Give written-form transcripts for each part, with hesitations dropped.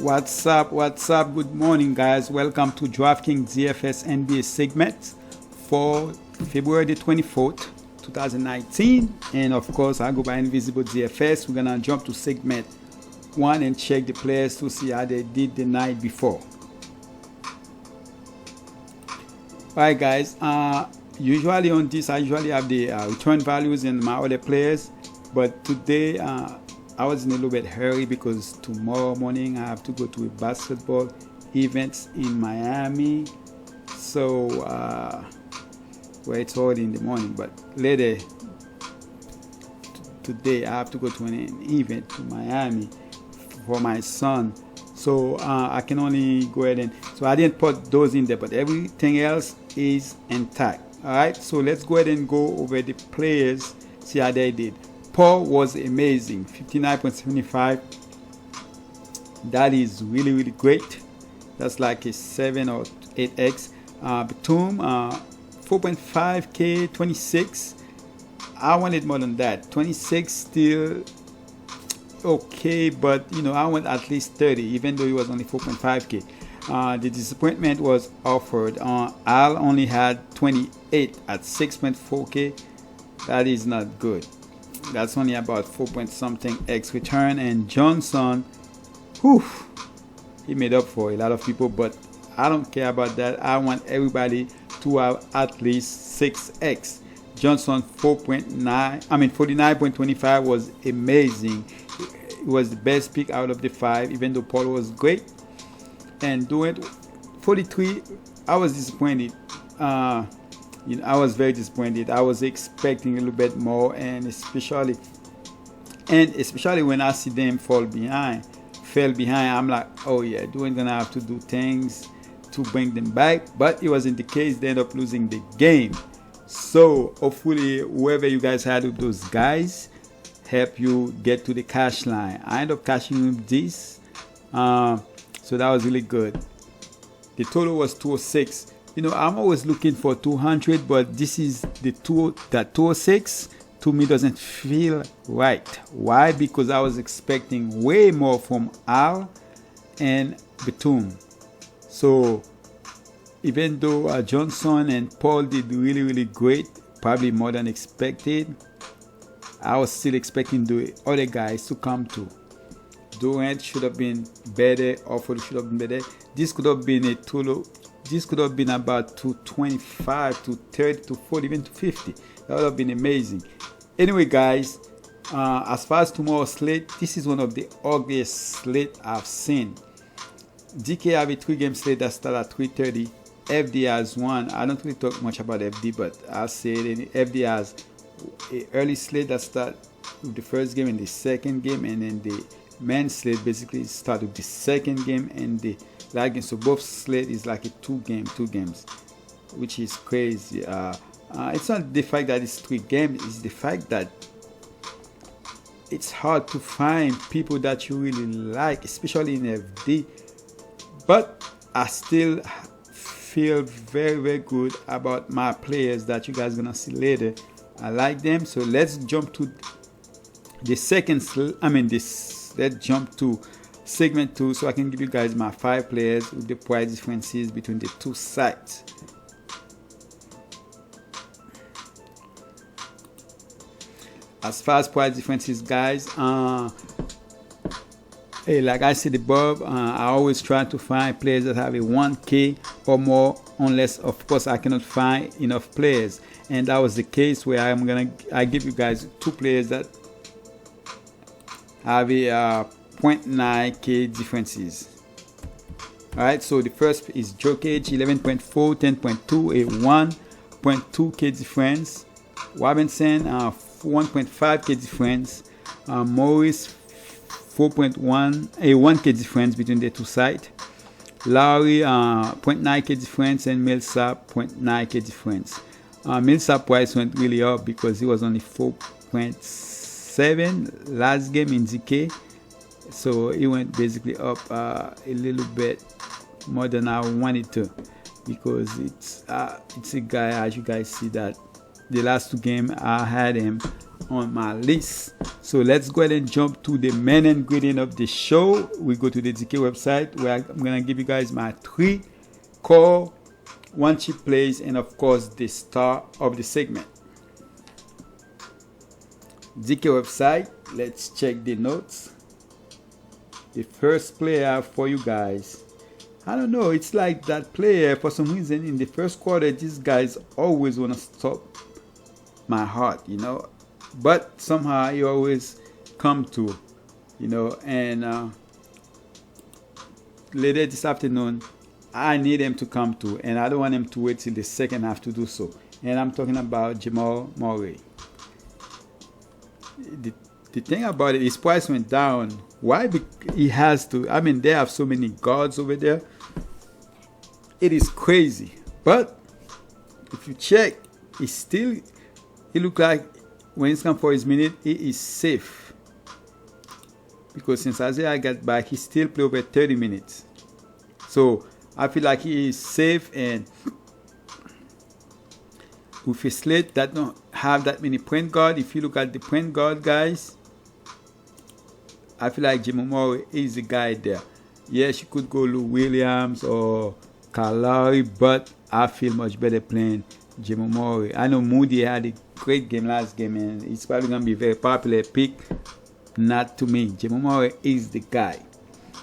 What's up? Good morning, guys. Welcome to Draftkingsnbadfs NBA segment for February the 24th, 2019. And of course, I go by Invisible DFS. We're gonna jump to segment 1 and check the players to see how they did the night before. Alright, guys. Usually on this, I usually have the return values in my other players, but today I was in a little bit hurry because tomorrow morning I have to go to a basketball event in Miami. So it's already in the morning, but later today I have to go to an event to Miami for my son. So I can only go ahead and so I didn't put those in there, but everything else is intact. All right, so let's go ahead and go over the players, see how they did. Paul was amazing, 59.75. That is really great. That's like a 7 or 8x. Batum, 4.5k, 26. I wanted more than that. 26 still okay, but I want at least 30, even though it was only 4.5k. The disappointment was offered. Al only had 28 at 6.4k. That is not good. That's only about 4 point something x return. And Johnson, he made up for a lot of people, but I don't care about that. I want everybody to have at least 6x. Johnson 49.25 was amazing. It was the best pick out of the 5, even though Paul was great. And doing 43, I was disappointed. I was very disappointed. I was expecting a little bit more, and especially when I see them fell behind, I'm like, oh yeah, Dwayne gonna have to do things to bring them back. But it wasn't the case. They ended up losing the game. So hopefully, whoever you guys had with those guys help you get to the cash line. I ended up cashing with this, so that was really good. The total was 206. I'm always looking for 200, but this is that 206 to me doesn't feel right. Why? Because I was expecting way more from Al and Batum. So even though Johnson and Paul did really great, probably more than expected, I was still expecting the other guys to come too. Durant should have been better. Offord should have been better. This could have been a total. This could have been about 225 to 30 to 40, even to 50. That would have been amazing. Anyway, guys, as far as tomorrow's slate, this is one of the ugliest slate I've seen. DK have a 3-game slate that starts at 3:30. FD has one. I don't really talk much about FD, but I'll say it. FD has an early slate that starts with the first game and the second game, and then the men's slate basically starts with the second game and the last game. So both slate is like a two games, which is crazy. It's not the fact that it's 3 games, it's the fact that it's hard to find people that you really like, especially in FD. But I still feel very good about my players that you guys gonna see later. I like them. So let's jump to the let's jump to segment 2 so I can give you guys my 5 players with the price differences between the two sites. As far as price differences, guys, like I said above, I always try to find players that have a 1K or more, unless of course I cannot find enough players. And that was the case where I give you guys 2 players that have a 0.9k differences. Alright, so the first is Jokic, 11.4, 10.2, a 1.2k difference. Robinson, 1.5k difference. Morris, 4.1, a 1k difference between the two sides. Lowry, 0.9k difference, and Millsap, 0.9k difference. Millsap price went really up because he was only 4.7 last game in DK. So it went basically up a little bit more than I wanted to, because it's a guy, as you guys see, that the last 2 games I had him on my list. So let's go ahead and jump to the main ingredient of the show. We go to the DK website where I'm gonna give you guys my 3 core one chip plays and of course the star of the segment. DK website, let's check the notes. The first player I have for you guys, I don't know, it's like that player for some reason in the first quarter, these guys always want to stop my heart, but somehow he always come to, and later this afternoon I need him to come to, and I don't want him to wait till the second half to do so. And I'm talking about Jamal Murray. The thing about it, his price went down. Why? He has to. I mean, they have so many guards over there. It is crazy. But if you check, he look like when it's come for his minute, he is safe. Because since Isaiah got back, he still play over 30 minutes. So I feel like he is safe, and with a slate that don't have that many point guard, if you look at the point guard guys, I feel like Jamal Murray is the guy there. Yes, you could go Lou Williams or Kyle Lowry, but I feel much better playing Jamal Murray. I know Moody had a great game last game, and it's probably going to be a very popular pick. Not to me. Jamal Murray is the guy.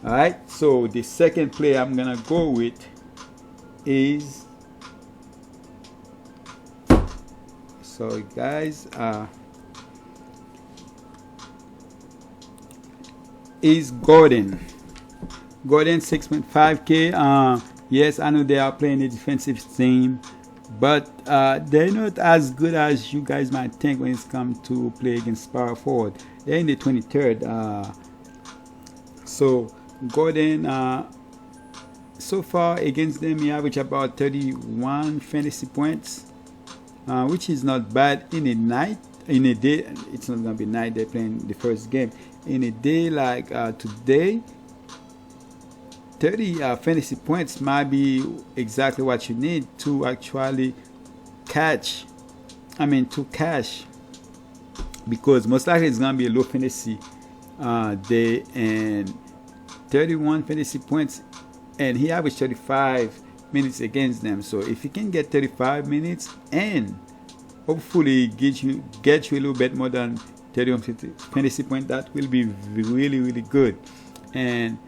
Alright, so the second player I'm going to go with is, sorry guys, is Gordon. Gordon 6.5K. Yes, I know they are playing a defensive team, but they're not as good as you guys might think when it's come to play against power forward. They're in the 23rd. So Gordon, so far against them, he averaged about 31 fantasy points, which is not bad in a night. In a day, it's not gonna be night. They're playing the first game. In a day like today, 30 fantasy points might be exactly what you need to actually cash, because most likely it's gonna be a low fantasy day, and 31 fantasy points, and he averaged 35 minutes against them. So if he can get 35 minutes and hopefully get you a little bit more than 31 fantasy points, that will be really, really good. And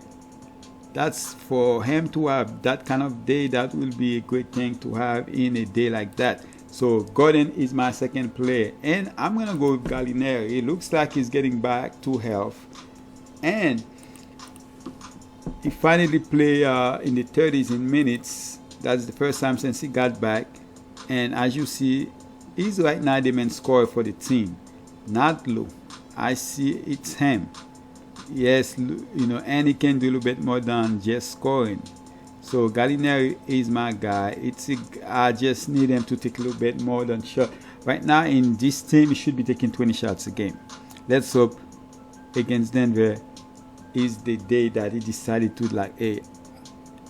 that's for him to have that kind of day. That will be a great thing to have in a day like that. So Gordon is my second player, and I'm gonna go with Gallinari. It looks like he's getting back to health, and he finally played in the 30s in minutes. That's the first time since he got back, and as you see, he's right now the main scorer for the team, not Lou. I see it's him. Yes, and he can do a little bit more than just scoring. So Gallinari is my guy. I just need him to take a little bit more than shot. Right now in this team, he should be taking 20 shots a game. Let's hope against Denver is the day that he decided to hey,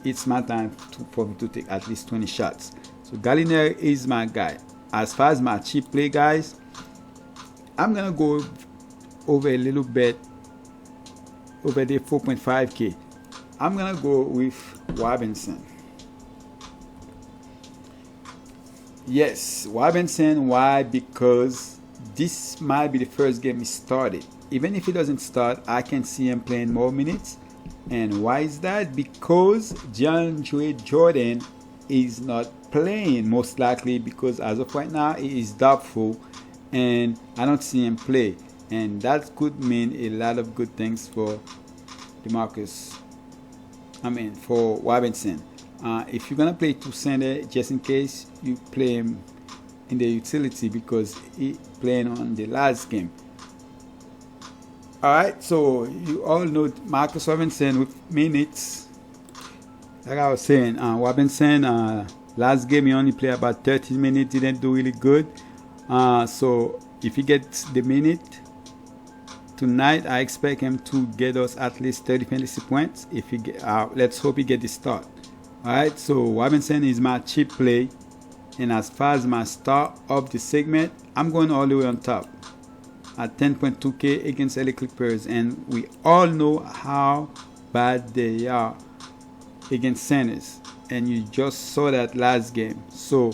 it's my time for me to take at least 20 shots. So Gallinari is my guy. As far as my cheap play guys, I'm gonna go over a little bit over the 4.5K. I'm gonna go with Robinson. Yes, Robinson. Why? Because this might be the first game he started. Even if he doesn't start, I can see him playing more minutes. And why is that? Because DeAndre Jordan is not playing, most likely because as of right now he is doubtful, and I don't see him play. And that could mean a lot of good things for for Robinson. If you're gonna play two center, just in case, you play him in the utility because he playing on the last game. Alright, so you all know DeMarcus Robinson with minutes. Like I was saying, Robinson last game he only played about 30 minutes, didn't do really good. So if he gets the minute tonight, I expect him to get us at least 30 fantasy points. If he let's hope he get the start. Alright, so Robinson is my cheap play, and as far as my start of the segment, I'm going all the way on top. at 10.2K against LA Clippers, and we all know how bad they are against centers, and you just saw that last game. So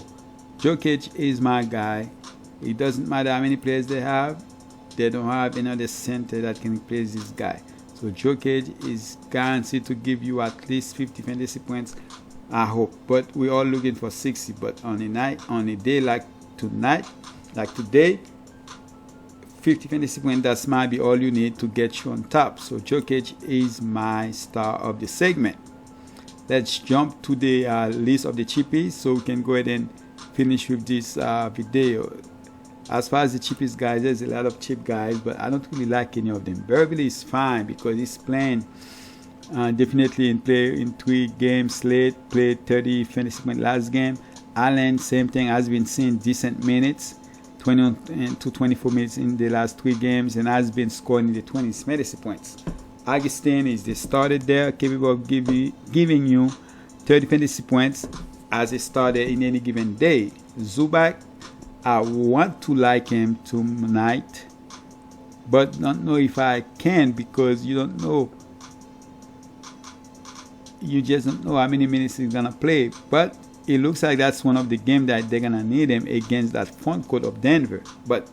Jokic is my guy. It doesn't matter how many players they have, they don't have another center that can replace this guy. So Jokic is guaranteed to give you at least 50 fantasy points, I hope. But we're all looking for 60. But on a day like tonight, like today, 50 fantasy points, that might be all you need to get you on top. So Jokic is my star of the segment. Let's jump to the list of the cheapies so we can go ahead and finish with this video. As far as the cheapest guys, there's a lot of cheap guys, but I don't really like any of them. Beverly is fine because he's playing definitely in 3 games slate, played 30 fantasy points last game. Allen, same thing, has been seeing decent minutes, 20 to 24 minutes in the last 3 games, and has been scoring in the 20s fantasy points. Augustine is the starter there, capable of giving you 30 fantasy points as a starter in any given day. Zubac, I want to like him tonight, but don't know if I can, because you don't know. You just don't know how many minutes he's gonna play. But it looks like that's one of the games that they're gonna need him against that front court of Denver. But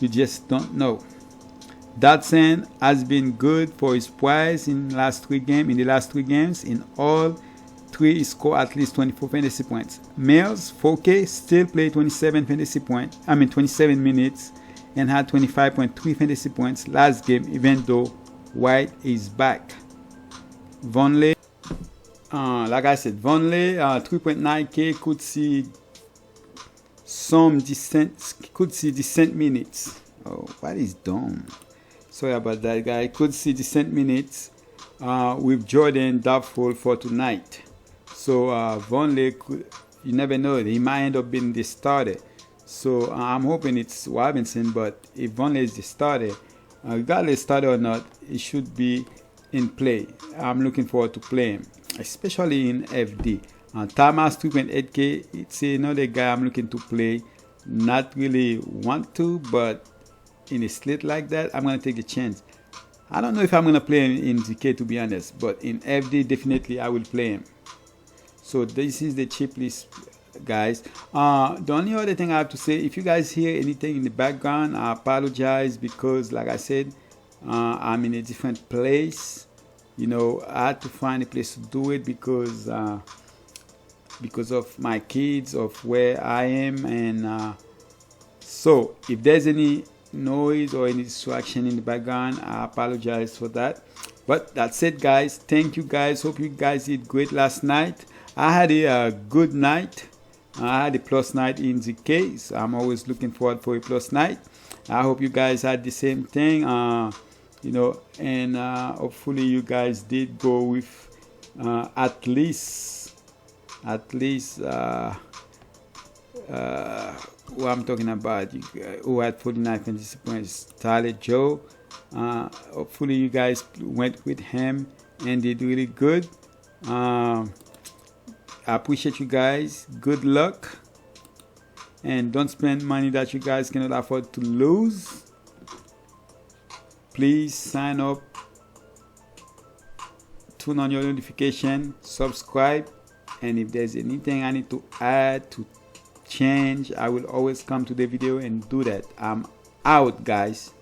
you just don't know. Dotson has been good for his price in the last 3 games. In all 3, he scored at least 24 fantasy points. Mills, 4K, still played 27 minutes and had 25.3 fantasy points last game, even though White is back. Vonleh, like I said, Vonleh, 3.9K, could see decent minutes. Oh, what is done? Sorry about that, guy. Could see decent minutes with Jordan doubtful for tonight. So Vonleh, you never know, he might end up being the starter. So I'm hoping it's Robinson, but if Vonleh is the starter, regardless starter or not, he should be in play. I'm looking forward to playing, especially in FD. Thomas, 2.8K, it's another guy I'm looking to play. Not really want to, but in a slate like that, I'm going to take a chance. I don't know if I'm going to play him in DK, to be honest, but in FD, definitely I will play him. So this is the cheap list, guys. The only other thing I have to say, if you guys hear anything in the background, I apologize, because like I said, I'm in a different place. You know, I had to find a place to do it because of my kids, of where I am, and so if there's any noise or any distraction in the background, I apologize for that. But that's it, guys. Thank you, guys. Hope you guys did great last night. I had a good night. I had a plus night in the case. I'm always looking forward for a plus night. I hope you guys had the same thing. You know, and hopefully you guys did go with at least who I'm talking about, who had 49 fantasy points, Tyler Joe. Hopefully you guys went with him and did really good. I appreciate you guys. Good luck, and don't spend money that you guys cannot afford to lose. Please sign up, turn on your notification, subscribe, and if there's anything I need to add, to change, I will always come to the video and do that. I'm out, guys.